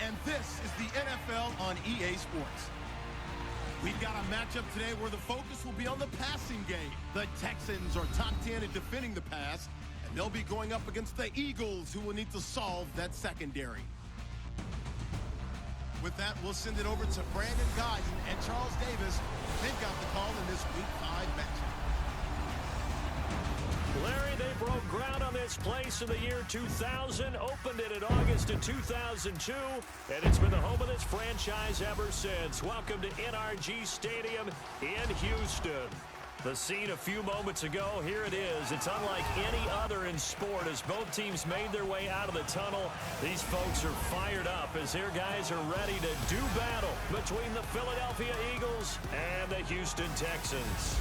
and this is the NFL on EA Sports. We've got a matchup today where the focus will be on the passing game. The Texans are top 10 at defending the pass, and they'll be going up against the Eagles, who will need to solve that secondary. With that, we'll send it over to Brandon Guyton and Charles Davis. They've got the call in this Week 5 matchup. Larry, they broke ground on this place in the year 2000, opened it in August of 2002, and it's been the home of this franchise ever since. Welcome to NRG Stadium in Houston. The scene a few moments ago, here it is. It's unlike any other in sport as both teams made their way out of the tunnel. These folks are fired up as their guys are ready to do battle between the Philadelphia Eagles and the Houston Texans.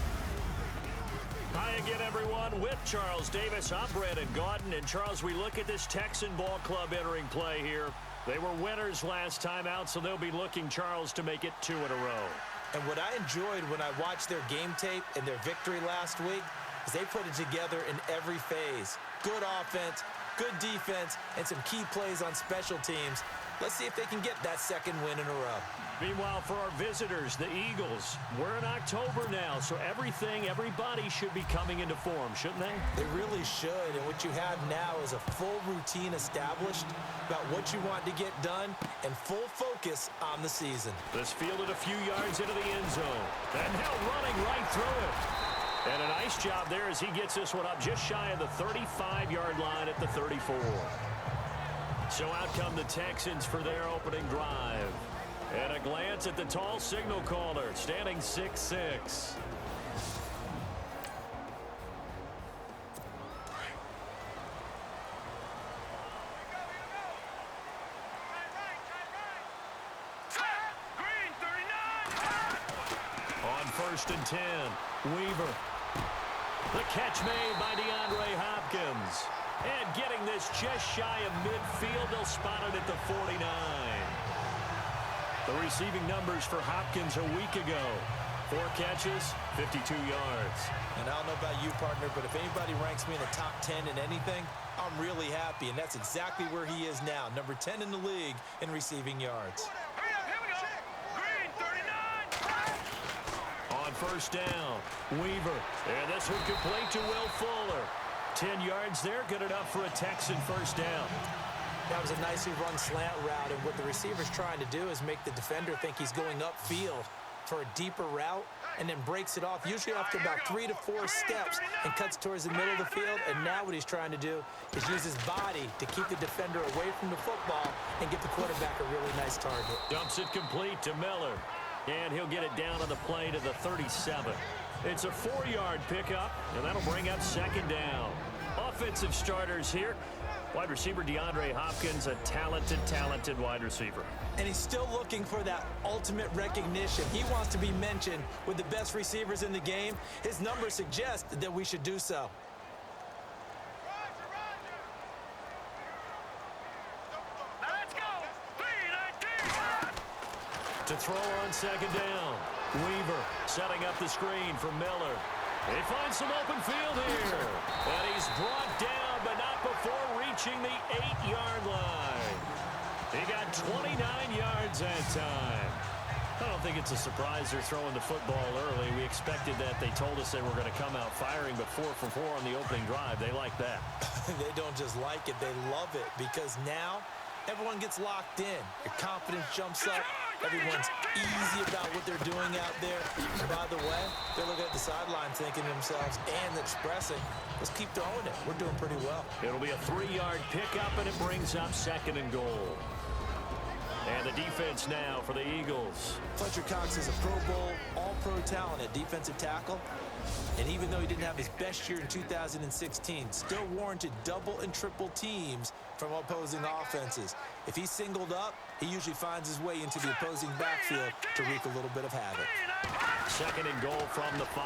Hi again, everyone, with Charles Davis. I'm Brandon Guyton. And, Charles, we look at this Texan ball club entering play here. They were winners last time out, so they'll be looking, Charles, to make it 2 in a row. And what I enjoyed when I watched their game tape and their victory last week is they put it together in every phase. Good offense, good defense, and some key plays on special teams. Let's see if they can get that second win in a row. Meanwhile, for our visitors, the Eagles, we're in October now, so everybody should be coming into form, shouldn't they? They really should, and what you have now is a full routine established about what you want to get done and full focus on the season. This fielded a few yards into the end zone, and now running right through it. And a nice job there as he gets this one up just shy of the 35-yard line at the 34. So out come the Texans for their opening drive. And a glance at the tall signal caller, standing 6'6". On 1st and 10, Weaver. The catch made by DeAndre Hopkins. And getting this just shy of midfield, they'll spot it at the 49. The receiving numbers for Hopkins a week ago. 4 catches, 52 yards. And I don't know about you, partner, but if anybody ranks me in the top 10 in anything, I'm really happy. And that's exactly where he is now, number 10 in the league in receiving yards. On 1st down, Weaver. And this one complete to Will Fuller. 10 yards there, good enough for a Texan 1st down. That was a nicely run slant route, and what the receiver's trying to do is make the defender think he's going upfield for a deeper route and then breaks it off, usually after about 3 to 4 steps, and cuts towards the middle of the field. And now what he's trying to do is use his body to keep the defender away from the football and get the quarterback a really nice target. Dumps it complete to Miller, and he'll get it down on the play to the 37. It's a 4-yard pickup, and that'll bring up 2nd down. Offensive starters here. Wide receiver DeAndre Hopkins, a talented wide receiver. And he's still looking for that ultimate recognition. He wants to be mentioned with the best receivers in the game. His numbers suggest that we should do so. Let's go. To throw on 2nd down. Weaver setting up the screen for Miller. He finds some open field here. And he's brought down, but not before reaching the 8-yard line. He got 29 yards that time. I don't think it's a surprise they're throwing the football early. We expected that. They told us they were going to come out firing, but 4 for 4 on the opening drive. They like that. They don't just like it, they love it, because now everyone gets locked in. Your confidence jumps up. Everyone's easy about what they're doing out there. And by the way, they're looking at the sideline thinking to themselves and expressing, let's keep throwing it. We're doing pretty well. It'll be a 3-yard pickup, and it brings up 2nd and goal. And the defense now for the Eagles. Fletcher Cox is a Pro Bowl, all-pro talent at defensive tackle. And even though he didn't have his best year in 2016, still warranted double and triple teams from opposing offenses. If he's singled up, he usually finds his way into the opposing backfield to wreak a little bit of havoc. 2nd and goal from the 5.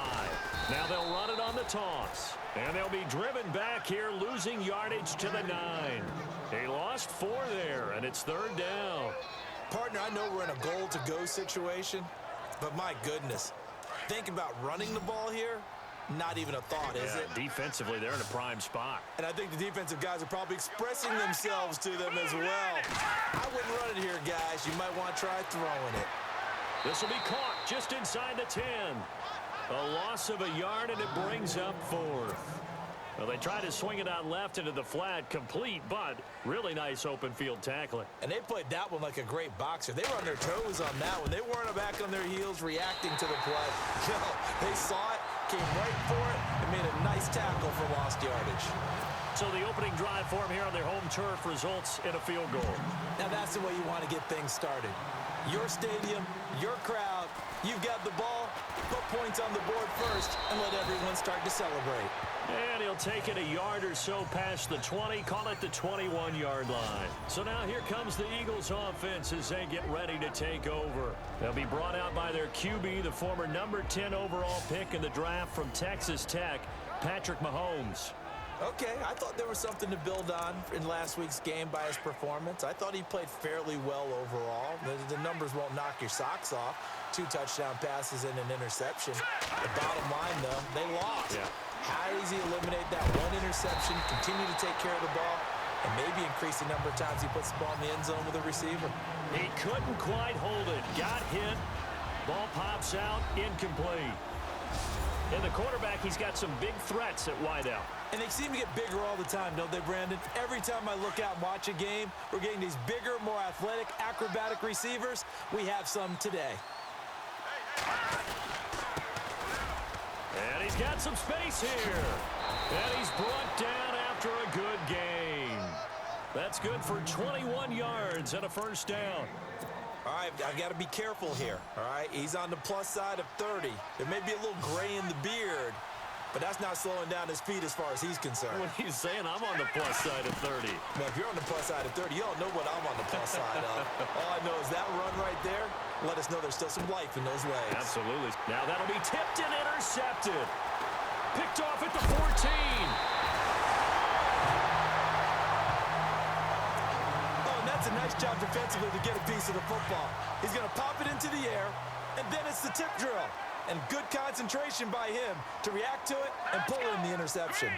Now they'll run it on the toss. And they'll be driven back here, losing yardage to the 9. He lost 4 there, and it's 3rd down. Partner, I know we're in a goal-to-go situation, but my goodness, think about running the ball here. Not even a thought, is it? Defensively, they're in a prime spot. And I think the defensive guys are probably expressing themselves to them as well. I wouldn't run it here, pass, you might want to try throwing it. This will be caught just inside the 10. A loss of a yard, and it brings up 4th. Well, they tried to swing it out left into the flat, complete, but really nice open field tackling. And they played that one like a great boxer. They were on their toes on that one. They weren't back on their heels reacting to the play. No, they saw it, came right for it, and made a nice tackle for lost yardage. So the opening drive for them here on their home turf results in a field goal. Now that's the way you want to get things started. Your stadium, your crowd, you've got the ball, put points on the board first, and let everyone start to celebrate. And he'll take it a yard or so past the 20, call it the 21-yard line. So now here comes the Eagles offense as they get ready to take over. They'll be brought out by their QB, the former number 10 overall pick in the draft from Texas Tech, Patrick Mahomes. Okay, I thought there was something to build on in last week's game by his performance. I thought he played fairly well overall. The numbers won't knock your socks off. 2 touchdown passes and an interception. The bottom line, though, they lost. Yeah. How does he eliminate that 1 interception, continue to take care of the ball, and maybe increase the number of times he puts the ball in the end zone with a receiver? He couldn't quite hold it. Got hit. Ball pops out. Incomplete. And the quarterback, he's got some big threats at wideout. And they seem to get bigger all the time, don't they, Brandon? Every time I look out and watch a game, we're getting these bigger, more athletic, acrobatic receivers. We have some today. And he's got some space here. And he's brought down after a good game. That's good for 21 yards and a first down. All right, I've got to be careful here, all right? He's on the plus side of 30. There may be a little gray in the beard, but that's not slowing down his feet as far as he's concerned. When he's saying I'm on the plus side of 30. Man, if you're on the plus side of 30, you don't know what I'm on the plus side of. All I know is that run right there, let us know there's still some life in those legs. Absolutely. Now that'll be tipped and intercepted. Picked off at the 14. That's a nice job defensively to get a piece of the football. He's going to pop it into the air, and then it's the tip drill. And good concentration by him to react to it and pull in the interception.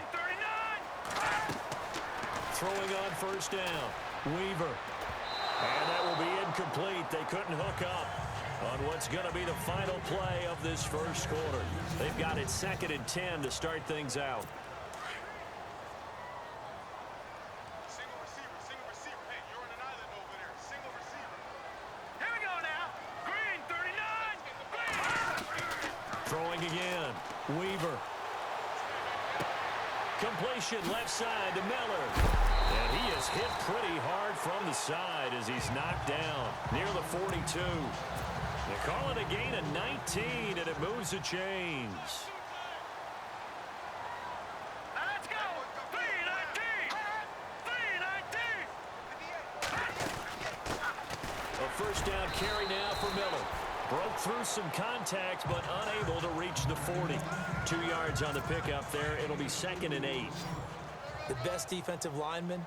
Throwing on first down. Weaver. And that will be incomplete. They couldn't hook up on what's going to be the final play of this first quarter. They've got it 2nd and 10 to start things out. Throwing again. Weaver. Completion left side to Miller. And he is hit pretty hard from the side as he's knocked down near the 42. They call it a gain of 19, and it moves the chains. Let's go. 3-19. 3-19. A first down carry now for Miller. Broke through some contact, but unable to reach the 40. 2 yards on the pickup there. It'll be 2nd and 8. The best defensive linemen,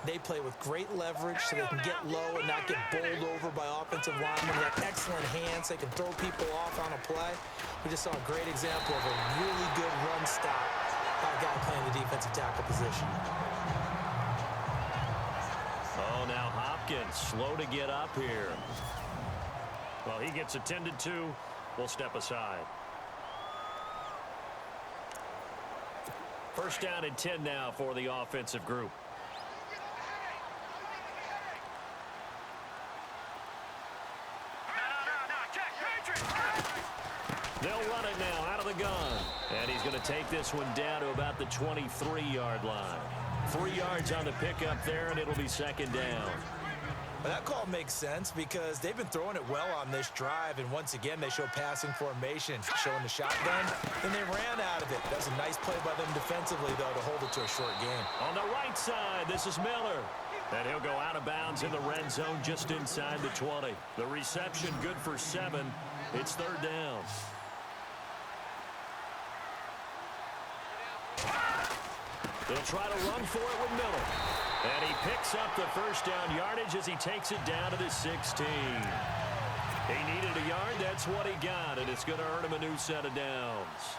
they play with great leverage so they can get low and not get bowled over by offensive linemen. They have excellent hands. They can throw people off on a play. We just saw a great example of a really good run stop by a guy playing the defensive tackle position. Oh, now Hopkins slow to get up here. Well, he gets attended to. We'll step aside. First down and 10 now for the offensive group. They'll run it now out of the gun. And he's going to take this one down to about the 23-yard line. 3 yards on the pickup there, and it'll be 2nd down. Well, that call makes sense because they've been throwing it well on this drive, and once again, they show passing formation, showing the shotgun, and they ran out of it. That was a nice play by them defensively, though, to hold it to a short game. On the right side, this is Miller. And he'll go out of bounds in the red zone just inside the 20. The reception good for 7. It's 3rd down. They'll try to run for it with Miller. And he picks up the first down yardage as he takes it down to the 16. He needed a yard. That's what he got, and it's going to earn him a new set of downs.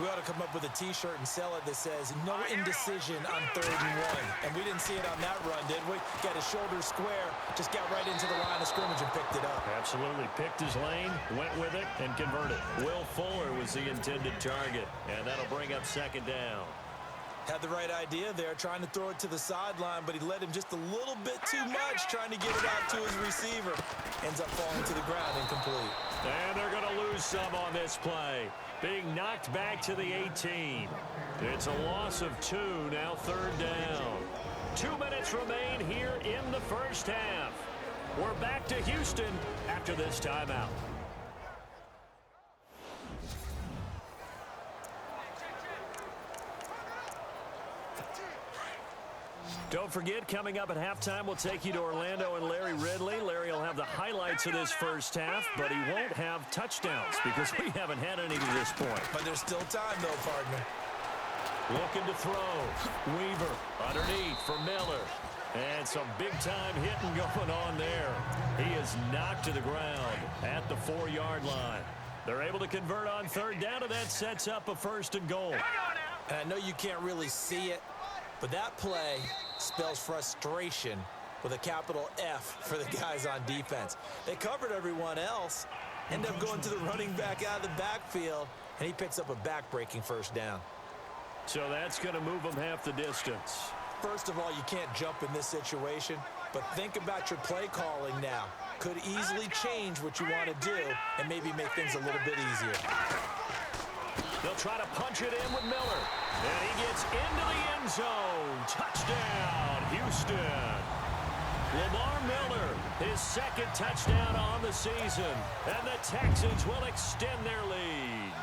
We ought to come up with a T-shirt and sell it that says, no indecision on 3rd and 1. And we didn't see it on that run, did we? Got his shoulder square, just got right into the line of scrimmage and picked it up. Absolutely. Picked his lane, went with it, and converted. Will Fuller was the intended target, and that'll bring up 2nd down. Had the right idea there, trying to throw it to the sideline, but he led him just a little bit too much, trying to get it out to his receiver. Ends up falling to the ground, incomplete. And they're going to lose some on this play. Being knocked back to the 18. It's a loss of 2, now 3rd down. 2 minutes remain here in the first half. We're back to Houston after this timeout. Don't forget, coming up at halftime, we'll take you to Orlando and Larry Ridley. Larry will have the highlights of this first half, but he won't have touchdowns because we haven't had any to this point. But there's still time, though, partner. Looking to throw. Weaver underneath for Miller. And some big-time hitting going on there. He is knocked to the ground at the 4-yard line. They're able to convert on 3rd down, and that sets up a 1st and goal. And I know you can't really see it, but that play spells frustration with a capital F for the guys on defense. They covered everyone else, end up going to the running back out of the backfield, and he picks up a back-breaking 1st down. So that's going to move them half the distance. First of all, you can't jump in this situation, but think about your play calling now. Could easily change what you want to do and maybe make things a little bit easier. They'll try to punch it in with Miller. And he gets into the end zone. Touchdown, Houston. Lamar Miller, his 2nd touchdown on the season. And the Texans will extend their lead.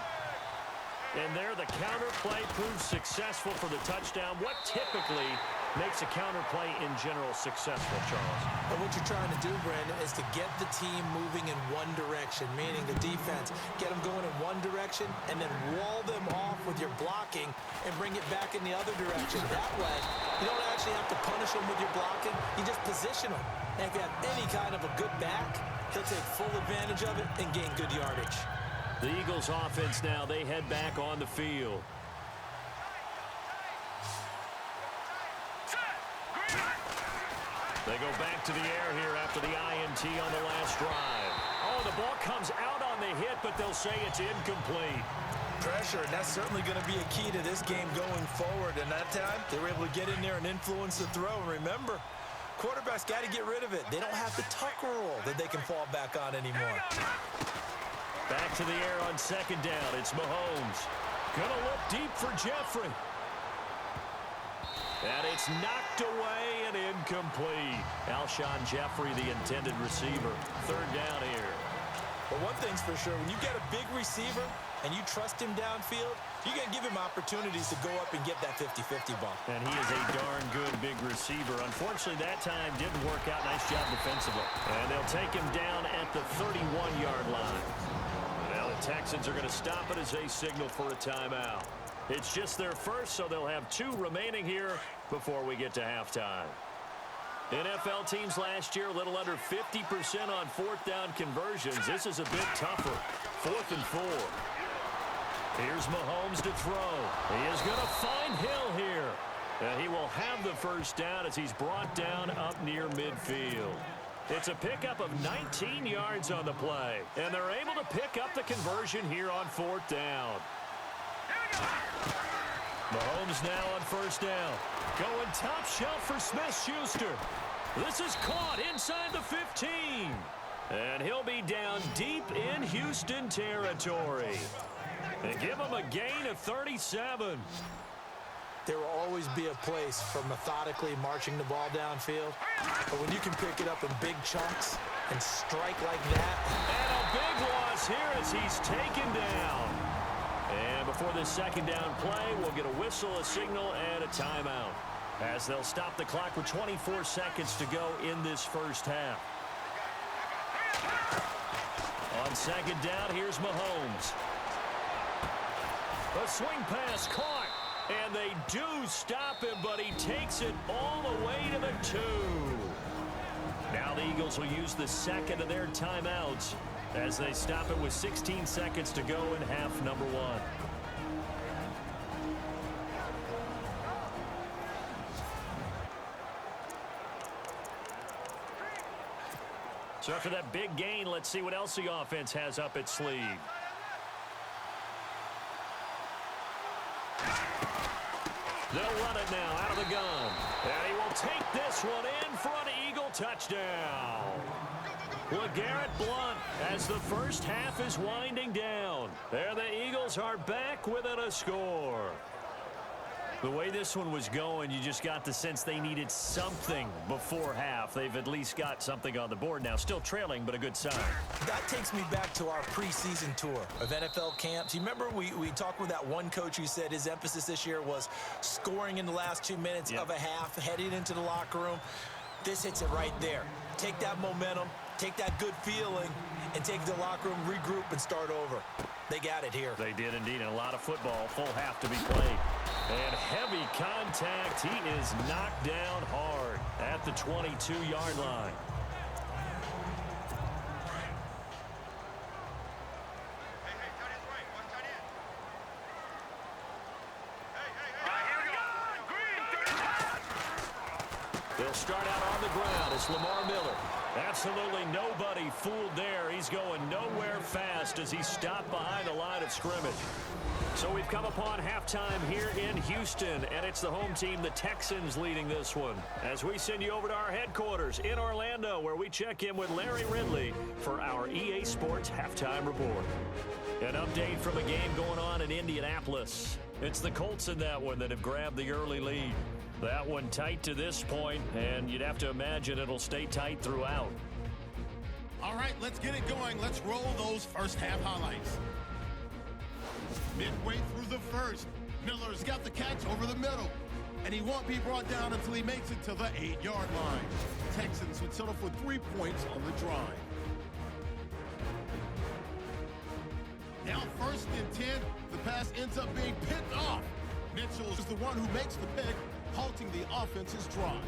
And there, the counter play proves successful for the touchdown. What typically makes a counter play in general successful, Charles? But what you're trying to do, Brandon, is to get the team moving in one direction, meaning the defense, get them going in one direction, and then wall them off with your blocking and bring it back in the other direction. That way, you don't actually have to punish them with your blocking. You just position them. And if you have any kind of a good back, he'll take full advantage of it and gain good yardage. The Eagles offense now, they head back on the field. They go back to the air here after the INT on the last drive. Oh, the ball comes out on the hit, but they'll say it's incomplete. Pressure, and that's certainly going to be a key to this game going forward. And that time, they were able to get in there and influence the throw. And remember, quarterbacks got to get rid of it. They don't have the tucker roll that they can fall back on anymore. Back to the air on 2nd down. It's Mahomes. Gonna look deep for Jeffrey. And it's knocked away and incomplete. Alshon Jeffrey, the intended receiver. 3rd down here. But one thing's for sure, when you get a big receiver and you trust him downfield, you're going to give him opportunities to go up and get that 50-50 ball. And he is a darn good big receiver. Unfortunately, that time didn't work out. Nice job defensively. And they'll take him down at the 31-yard line. Now the Texans are going to stop it as they signal for a timeout. It's just their first, so they'll have 2 remaining here before we get to halftime. NFL teams last year a little under 50% on 4th down conversions. This is a bit tougher. 4th and 4. Here's Mahomes to throw. He is going to find Hill here. And he will have the 1st down as he's brought down up near midfield. It's a pickup of 19 yards on the play. And they're able to pick up the conversion here on 4th down. Mahomes now on 1st down. Going top shelf for Smith-Schuster. This is caught inside the 15. And he'll be down deep in Houston territory. And give him a gain of 37. There will always be a place for methodically marching the ball downfield. But when you can pick it up in big chunks and strike like that. And a big loss here as he's taken down. And before this 2nd down play, we'll get a whistle, a signal, and a timeout. As they'll stop the clock with 24 seconds to go in this first half. On 2nd down, here's Mahomes. A swing pass caught. And they do stop him, but he takes it all the way to the 2. Now the Eagles will use the 2nd of their timeouts as they stop it with 16 seconds to go in half number 1. So after that big gain, let's see what else the offense has up its sleeve. They'll run it now out of the gun. And he will take this one in for an Eagle touchdown. LeGarrette Blount as the first half is winding down. There the Eagles are back within a score. The way this one was going, you just got the sense they needed something before half. They've at least got something on the board now. Still trailing, but a good sign. That takes me back to our preseason tour of NFL camps. You remember we talked with that one coach who said his emphasis this year was scoring in the last 2 minutes of a half, heading into the locker room. This hits it right there. Take that momentum, take that good feeling, and take the locker room, regroup, and start over. They got it here. They did indeed, and a lot of football, full half to be played. And heavy contact. He is knocked down hard at the 22-yard line. They'll start out on the ground. It's Lamar Miller. Absolutely nobody fooled there. He's going nowhere fast as he stopped behind the line of scrimmage. So we've come upon halftime here in Houston, and it's the home team, the Texans, leading this one. As we send you over to our headquarters in Orlando, where we check in with Larry Ridley for our EA Sports Halftime Report. An update from a game going on in Indianapolis. It's the Colts in that one that have grabbed the early lead. That one tight to this point, and you'd have to imagine it'll stay tight throughout. All right, let's get it going. Let's roll those first half highlights. Midway through the first, Miller's got the catch over the middle, and he won't be brought down until he makes it to the 8-yard line. Texans would settle for 3 points on the drive. Now 1st and 10, the pass ends up being picked off. Mitchell is the one who makes the pick, halting the offense's drive.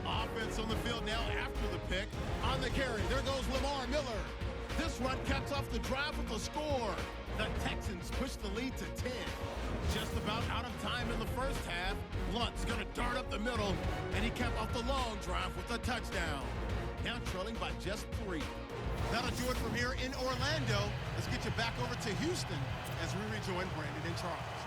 Offense on the field now after the pick. On the carry, there goes Lamar Miller. This run caps off the drive with a score. The Texans push the lead to 10. Just about out of time in the first half. Blunt's going to dart up the middle, and he capped off the long drive with a touchdown. Now trailing by just 3. That'll do it from here in Orlando. Let's get you back over to Houston as we rejoin Brandon and Charles.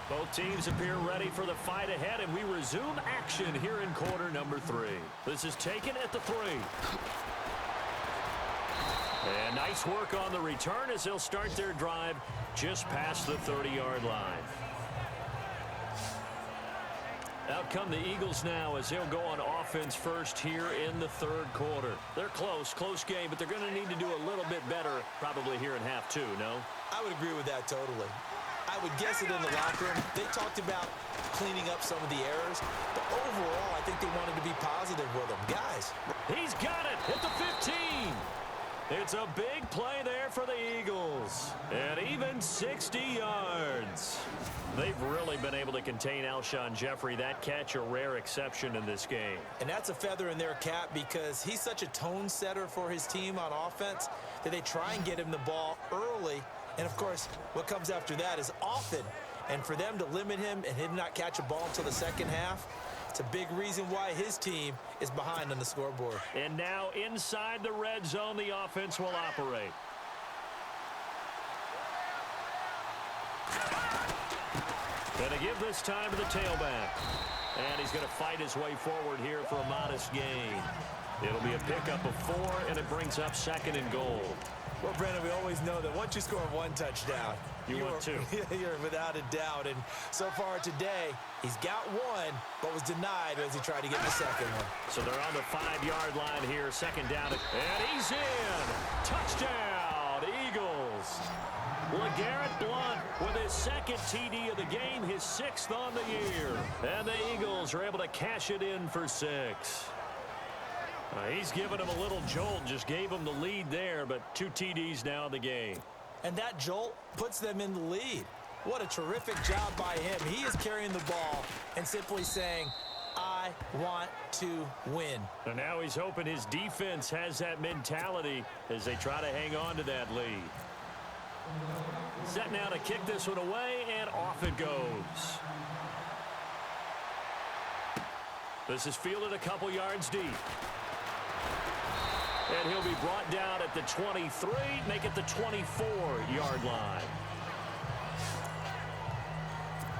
Both teams appear ready for the fight ahead, and we resume action here in quarter number 3. This is taken at the 3. And nice work on the return as they'll start their drive just past the 30-yard line. Out come the Eagles now as they'll go on offense first here in the 3rd quarter. They're close game, but they're going to need to do a little bit better probably here in half 2, no? I would agree with that totally. I would guess it in the locker room. They talked about cleaning up some of the errors, but overall, I think they wanted to be positive with them. Guys. He's got it at the 15. It's a big play there for the Eagles. And even 60 yards. They've really been able to contain Alshon Jeffrey. That catch a rare exception in this game. And that's a feather in their cap because he's such a tone setter for his team on offense that they try and get him the ball early. And, of course, what comes after that is often. And for them to limit him and him not catch a ball until the second half, it's a big reason why his team is behind on the scoreboard. And now inside the red zone, the offense will operate. Going to give this time to the tailback. And he's going to fight his way forward here for a modest gain. It'll be a pickup of 4, and it brings up 2nd and goal. Well, Brandon, we always know that once you score 1 touchdown, you want 2. You're without a doubt. And so far today, he's got 1, but was denied as he tried to get the second one. So they're on the 5-yard line here, 2nd down. And he's in. Touchdown, Eagles. LeGarrette Blount with his 2nd TD of the game, his 6th on the year. And the Eagles are able to cash it in for 6. He's given him a little jolt, just gave him the lead there, but 2 TDs now in the game. And that jolt puts them in the lead. What a terrific job by him. He is carrying the ball and simply saying, I want to win. And now he's hoping his defense has that mentality as they try to hang on to that lead. Set now to kick this one away, and off it goes. This is fielded a couple yards deep. And he'll be brought down at the 23, make it the 24-yard line.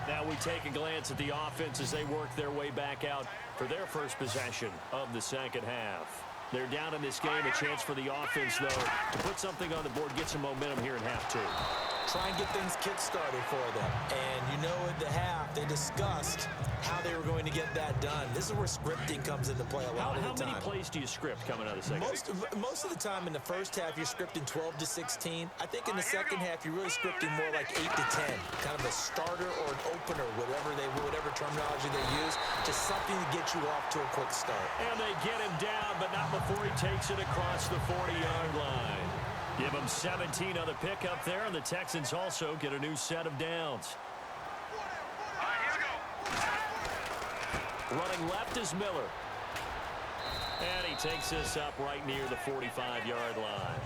Now we take a glance at the offense as they work their way back out for their first possession of the second half. They're down in this game. A chance for the offense, though, to put something on the board, get some momentum here in half two. Try and get things kick-started for them. And you know at the half, they discussed how they were going to get that done. This is where scripting comes into play a lot of the time. How many plays do you script coming out of the second half? Most of the time in the first half, you're scripting 12 to 16. I think in the second half, you're really scripting more like 8 to 10. Kind of a starter or an opener, whatever terminology they use, just something to get you off to a quick start. And they get him down, but not before he takes it across the 40-yard line. Give him 17 on the pickup there, and the Texans also get a new set of downs. Running left is Miller. And he takes this up right near the 45-yard line.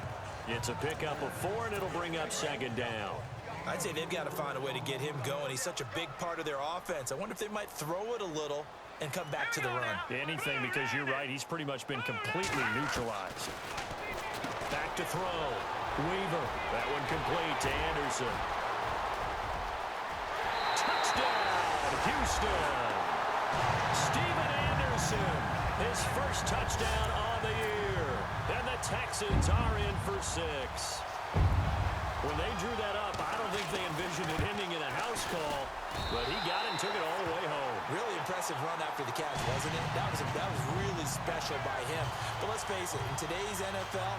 It's a pickup of 4, and it'll bring up second down. I'd say they've got to find a way to get him going. He's such a big part of their offense. I wonder if they might throw it a little and come back to the run. Anything, because you're right. He's pretty much been completely neutralized. Back to throw. Weaver. That one complete to Anderson. Touchdown, Houston. Steven Anderson, his first touchdown on the year. And the Texans are in for 6. When they drew that up, I don't think they envisioned it ending in a house call, but he got it and took it all the way home. Really impressive run after the catch, wasn't it? That was really special by him. But let's face it, in today's NFL,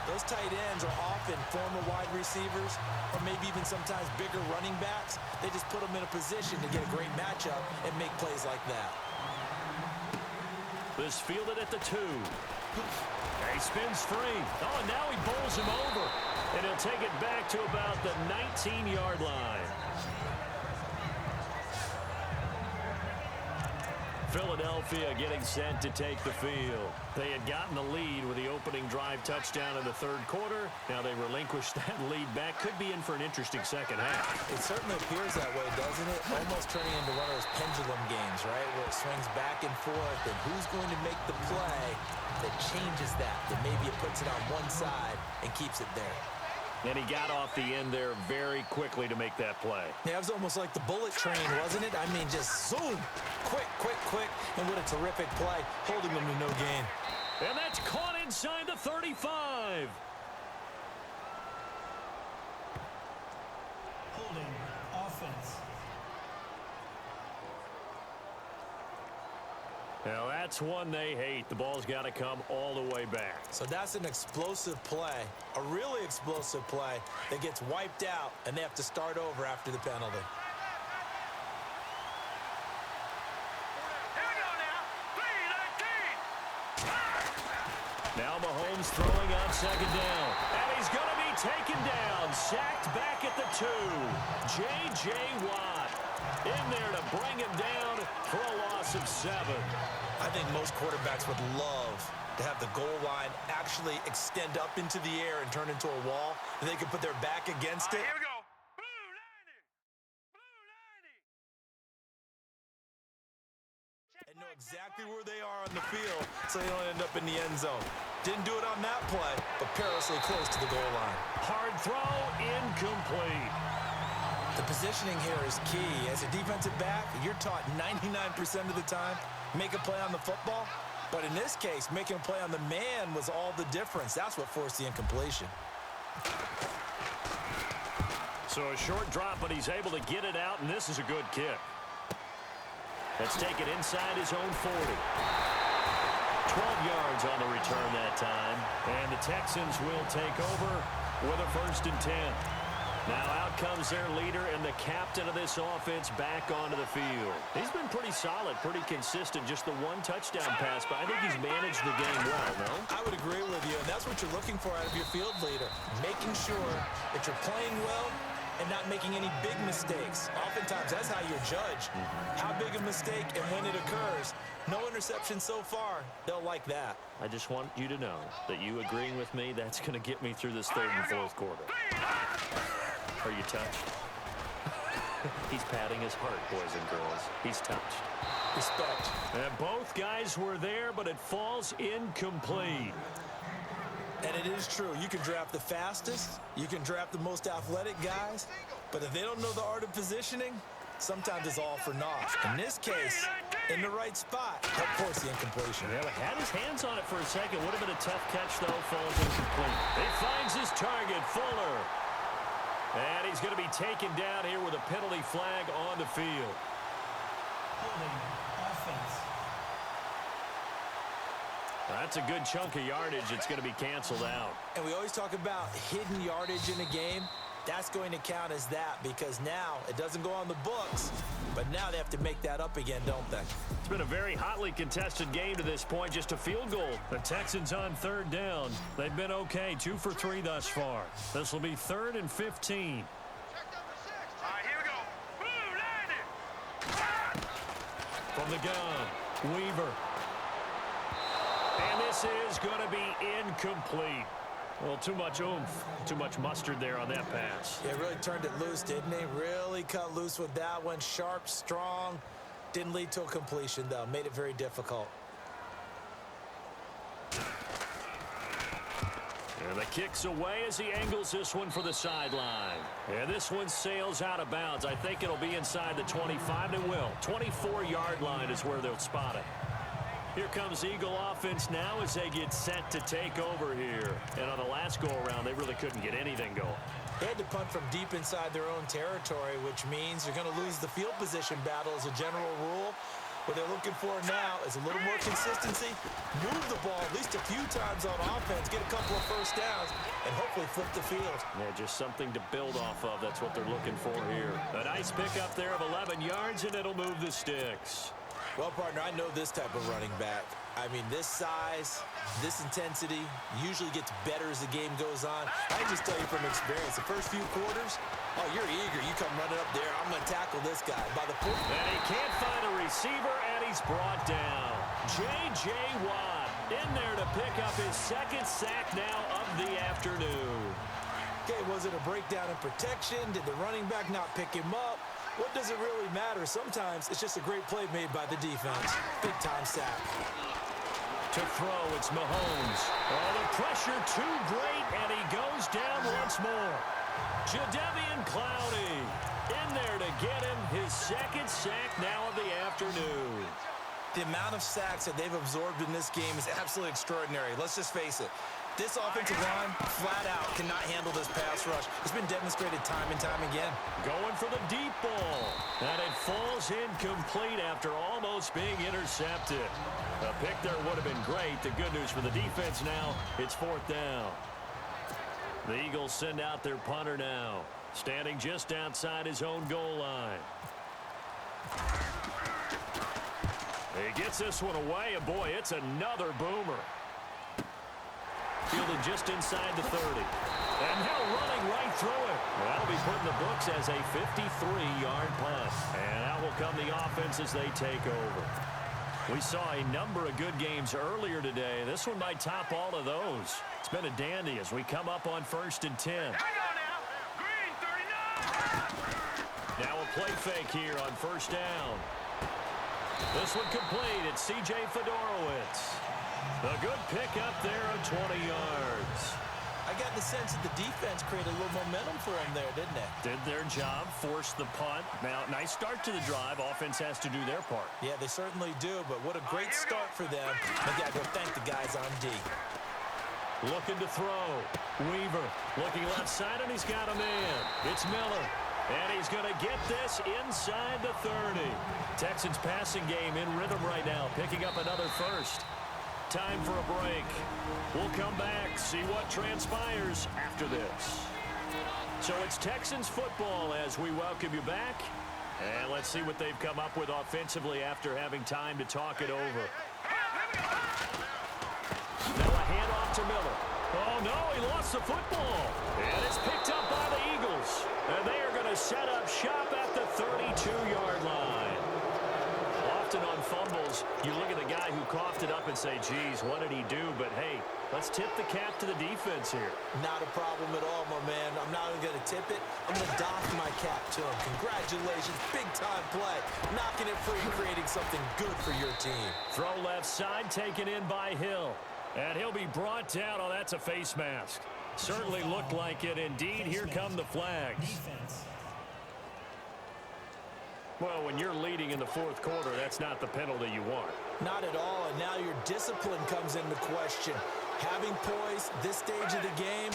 those tight ends are often former wide receivers or maybe even sometimes bigger running backs. They just put them in a position to get a great matchup and make plays like that. This fielded at the 2. He spins free. Oh, and now he bowls him over. And he'll take it back to about the 19-yard line. Philadelphia getting set to take the field. They had gotten the lead with the opening drive touchdown in the third quarter. Now they relinquished that lead back. Could be in for an interesting second half. It certainly appears that way, doesn't it? Almost turning into one of those pendulum games, right? Where it swings back and forth, and who's going to make the play that changes that maybe it puts it on one side and keeps it there. And he got off the end there very quickly to make that play. Yeah, it was almost like the bullet train, wasn't it? I mean, just zoom, quick, and what a terrific play, holding them to no gain. And that's caught inside the 35. Holding offense. Now that's one they hate. The ball's got to come all the way back. So that's an explosive play, a really explosive play that gets wiped out, and they have to start over after the penalty. Here we go now. 3-19. Now Mahomes throwing on second down. And he's going to be taken down. Sacked back at the 2. J.J. Watt in there to bring him down for a loss of 7. I think most quarterbacks would love to have the goal line actually extend up into the air and turn into a wall, and they could put their back against it. Here we go. Blue 90. And know exactly where they are on the field so they don't end up in the end zone. Didn't do it on that play, but perilously close to the goal line. Hard throw, incomplete. The positioning here is key. As a defensive back, you're taught 99% of the time, make a play on the football. But in this case, making a play on the man was all the difference. That's what forced the incompletion. So a short drop, but he's able to get it out, and this is a good kick. Let's take it inside his own 40. 12 yards on the return that time. And the Texans will take over with a 1st and 10. Now out comes their leader and the captain of this offense back onto the field. He's been pretty solid, pretty consistent, just the one touchdown pass, but I think he's managed the game well, no? I would agree with you, and that's what you're looking for out of your field leader, making sure that you're playing well and not making any big mistakes. Oftentimes, that's how you're judged. How big a mistake and when it occurs. No interception so far. They'll like that. I just want you to know that you agreeing with me, that's going to get me through this third and fourth quarter. Are you touched? He's patting his heart, boys and girls. He's touched. Respect. And both guys were there, but it falls incomplete. And it is true. You can draft the fastest. You can draft the most athletic guys. But if they don't know the art of positioning, sometimes it's all for naught. In this case, in the right spot, help force the incompletion. Yeah, he had his hands on it for a second. Would have been a tough catch, though. Falls incomplete. He finds his target, Fuller. And he's going to be taken down here with a penalty flag on the field. Holding offense. That's a good chunk of yardage. It's going to be canceled out. And we always talk about hidden yardage in a game. That's going to count as that because now it doesn't go on the books, but now they have to make that up again, don't they? It's been a very hotly contested game to this point, just a field goal. The Texans on third down. They've been okay, 2 for 3 thus far. This will be 3rd and 15. All right, here we go. Boom, landed. From the gun, Weaver. And this is going to be incomplete. Well, too much oomph, too much mustard there on that pass. Yeah, really turned it loose, didn't he? Really cut loose with that one. Sharp, strong. Didn't lead to a completion, though. Made it very difficult. And the kick's away as he angles this one for the sideline. And this one sails out of bounds. I think it'll be inside the 25. It will. 24-yard line is where they'll spot it. Here comes Eagle offense now as they get set to take over here. And on the last go-around, they really couldn't get anything going. They had to punt from deep inside their own territory, which means you're going to lose the field position battle as a general rule. What they're looking for now is a little more consistency, move the ball at least a few times on offense, get a couple of first downs, and hopefully flip the field. Yeah, just something to build off of. That's what they're looking for here. A nice pickup there of 11 yards, and it'll move the sticks. Well, partner, I know this type of running back. I mean, this size, this intensity usually gets better as the game goes on. I can just tell you from experience, the first few quarters, oh, you're eager. You come running up there. I'm going to tackle this guy. By the point. And he can't find a receiver, and he's brought down. J.J. Watt in there to pick up his 2nd sack now of the afternoon. Okay, was it a breakdown in protection? Did the running back not pick him up? What does it really matter? Sometimes it's just a great play made by the defense. Big-time sack. To throw, it's Mahomes. Oh, the pressure too great, and he goes down once more. Jadeveon Clowney in there to get him his 2nd sack now of the afternoon. The amount of sacks that they've absorbed in this game is absolutely extraordinary. Let's just face it. This offensive line, flat out, cannot handle this pass rush. It's been demonstrated time and time again. Going for the deep ball. And it falls incomplete after almost being intercepted. A pick there would have been great. The good news for the defense now, it's 4th down. The Eagles send out their punter now, standing just outside his own goal line. He gets this one away, and boy, it's another boomer. Fielded just inside the 30. And now running right through it. That'll be put in the books as a 53-yard punt. And out will come the offense as they take over. We saw a number of good games earlier today. This one might top all of those. It's been a dandy as we come up on 1st and 10. Hang on now. Green 39. Now a play fake here on 1st down. This one complete. It's C.J. Fedorowicz. A good pickup there of 20 yards. I got the sense that the defense created a little momentum for them there, didn't they? Did their job, forced the punt. Now, nice start to the drive. Offense has to do their part. Yeah, they certainly do, but what a great start for them. They got to go thank the guys on D. Looking to throw. Weaver looking left side, and he's got a man. It's Miller. And he's going to get this inside the 30. Texans passing game in rhythm right now, picking up another first. Time for a break. We'll come back, see what transpires after this. So it's Texans football as we welcome you back. And let's see what they've come up with offensively after having time to talk it over. Now a handoff to Miller. Oh, no, he lost the football. And it's picked up by the Eagles. And they are going to set up shop at the 32-yard line. Often on fumbles, you look at the guy who coughed it up and say, geez, what did he do? But, hey, let's tip the cap to the defense here. Not a problem at all, my man. I'm not even going to tip it. I'm going to doff my cap to him. Congratulations. Big-time play. Knocking it free, creating something good for your team. Throw left side, taken in by Hill. And he'll be brought down. Oh, that's a face mask. Certainly looked like it indeed. Here come the flags. Defense. Well, when you're leading in the fourth quarter, that's not the penalty you want. Not at all, and now your discipline comes into question. Having poise this stage of the game,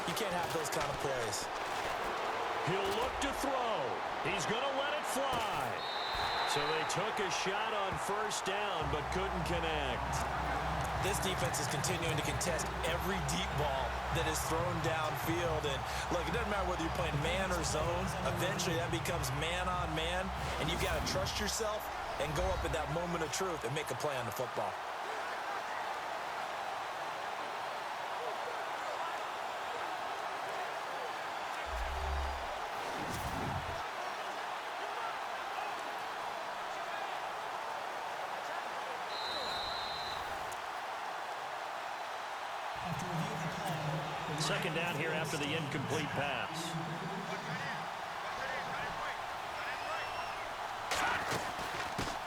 you can't have those kind of plays. He'll look to throw. He's going to let it fly. So they took a shot on first down, but couldn't connect. This defense is continuing to contest every deep ball that is thrown downfield. And look, it doesn't matter whether you're playing man or zone. Eventually that becomes man on man, and you've got to trust yourself and go up at that moment of truth and make a play on the football. After review of the play. Second down here after the incomplete pass.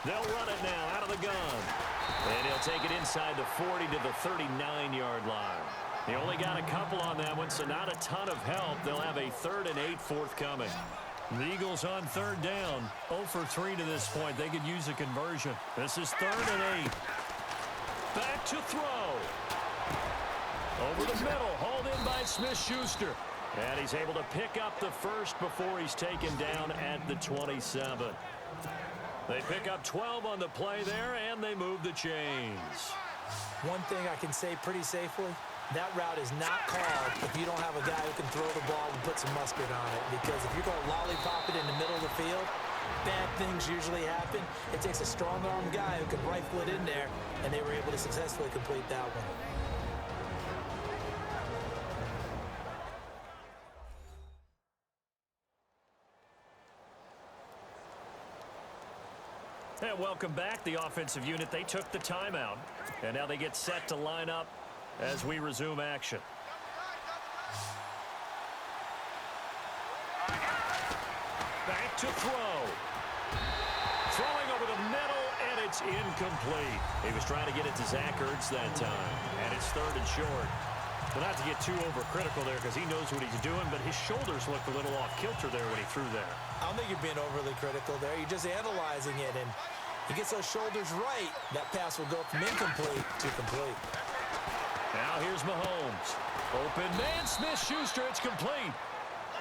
They'll run it now out of the gun. And he'll take it inside the 40 to the 39-yard line. He only got a couple on that one, so not a ton of help. They'll have a 3rd and 8 forthcoming. The Eagles on third down. 0 for 3 to this point. They could use a conversion. This is 3rd and 8. Back to throw. Over the middle, hauled in by Smith-Schuster. And he's able to pick up the first before he's taken down at the 27. They pick up 12 on the play there, and they move the chains. One thing I can say pretty safely, that route is not called if you don't have a guy who can throw the ball and put some mustard on it. Because if you're going to lollipop it in the middle of the field, bad things usually happen. It takes a strong-arm guy who can rifle it in there, and they were able to successfully complete that one. And welcome back, the offensive unit. They took the timeout, and now they get set to line up as we resume action. Back to throw. Throwing over the middle, and it's incomplete. He was trying to get it to Zach Ertz that time, and it's 3rd and short. But not to get too overcritical there because he knows what he's doing, but his shoulders looked a little off kilter there when he threw there. I don't think you're being overly critical there. You're just analyzing it, and he gets those shoulders right. That pass will go from incomplete to complete. Now here's Mahomes. Open man, Smith-Schuster, it's complete.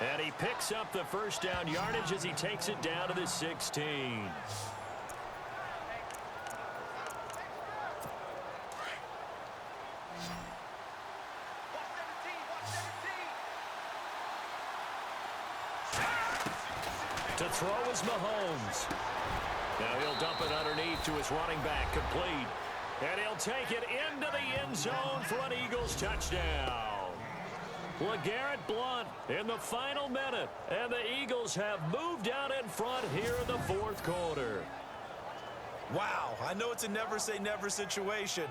And he picks up the first down yardage as he takes it down to the 16. To throw is Mahomes. Now he'll dump it underneath to his running back, complete. And he'll take it into the end zone for an Eagles touchdown. LeGarrette Blount in the final minute. And the Eagles have moved out in front here in the fourth quarter. Wow, I know it's a never-say-never situation,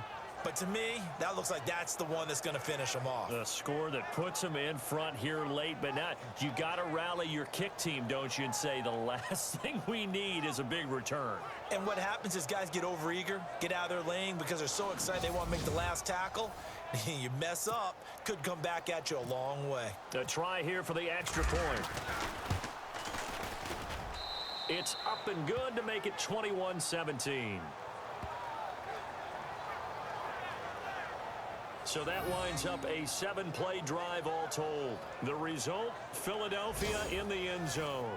but to me, that looks like that's the one that's going to finish them off. A score that puts them in front here late, but not. You got to rally your kick team, don't you, and say the last thing we need is a big return. And what happens is guys get overeager, get out of their lane because they're so excited they want to make the last tackle. You mess up, could come back at you a long way. A try here for the extra point. It's up and good to make it 21-17. So that winds up a 7-play drive all told. The result, Philadelphia in the end zone.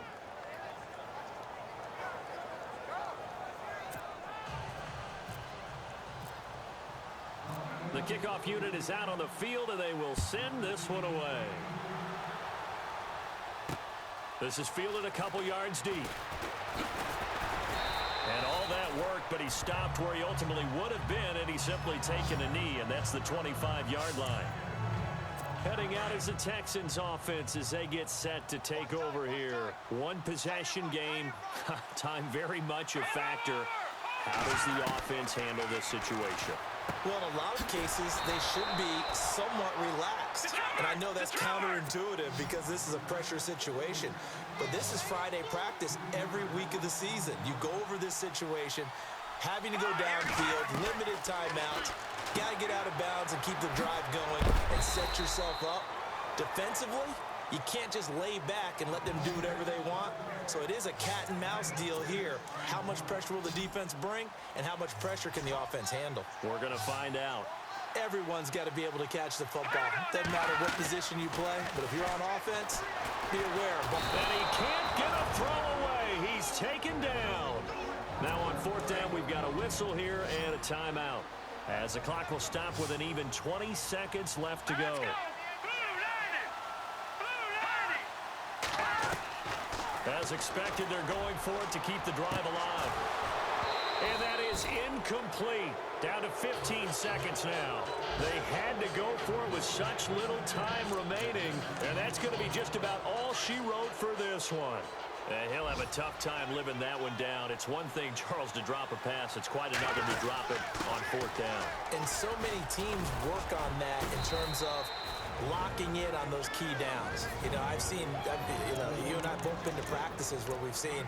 The kickoff unit is out on the field, and they will send this one away. This is fielded a couple yards deep. And all that work, but he stopped where he ultimately would have been, and he's simply taken a knee, and that's the 25-yard line. Heading out is the Texans offense as they get set to take over here. One possession game, time very much a factor. How does the offense handle this situation? Well, in a lot of cases, they should be somewhat relaxed. And I know that's counterintuitive because this is a pressure situation. But this is Friday practice every week of the season. You go over this situation, having to go downfield, limited timeouts. Got to get out of bounds and keep the drive going and set yourself up. Defensively, you can't just lay back and let them do whatever they want. So it is a cat and mouse deal here. How much pressure will the defense bring, and how much pressure can the offense handle? We're going to find out. Everyone's got to be able to catch the football. Doesn't matter what position you play, but if you're on offense, be aware. And he can't get a throw away. He's taken down. Now on fourth down, we've got a whistle here and a timeout, as the clock will stop with an even 20 seconds left to go. As expected, they're going for it to keep the drive alive. And that is incomplete. Down to 15 seconds now. They had to go for it with such little time remaining. And that's going to be just about all she wrote for this one. And he'll have a tough time living that one down. It's one thing, Charles, to drop a pass. It's quite another to drop it on fourth down. And so many teams work on that in terms of locking in on those key downs. You know, I've seen, you and I both been to practices where we've seen,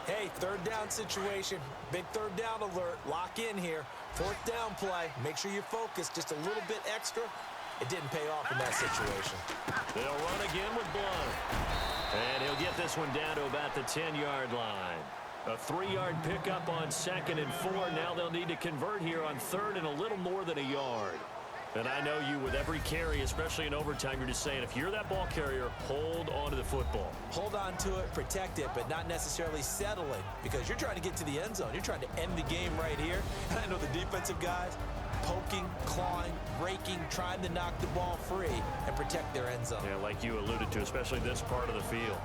hey, third down situation, big third down alert, lock in here. Fourth down play, make sure you focus just a little bit extra. It didn't pay off in that situation. They'll run again with Blunt. And he'll get this one down to about the 10-yard line. A 3-yard pickup on 2nd and 4. Now they'll need to convert here on 3rd and a little more than a yard. And I know you, with every carry, especially in overtime, you're just saying, if you're that ball carrier, hold on to the football. Hold on to it, protect it, but not necessarily settling, because you're trying to get to the end zone. You're trying to end the game right here. And I know the defensive guys poking, clawing, raking, trying to knock the ball free and protect their end zone. Yeah, like you alluded to, especially this part of the field.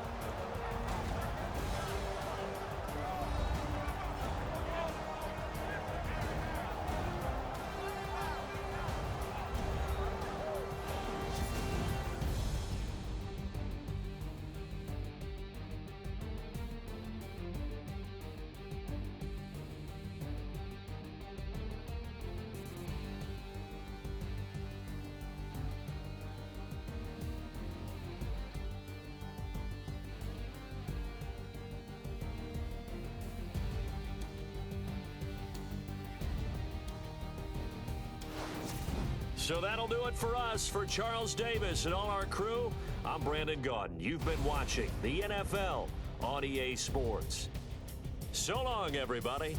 So that'll do it for us. For Charles Davis and all our crew, I'm Brandon Gaudin. You've been watching the NFL on EA Sports. So long, everybody.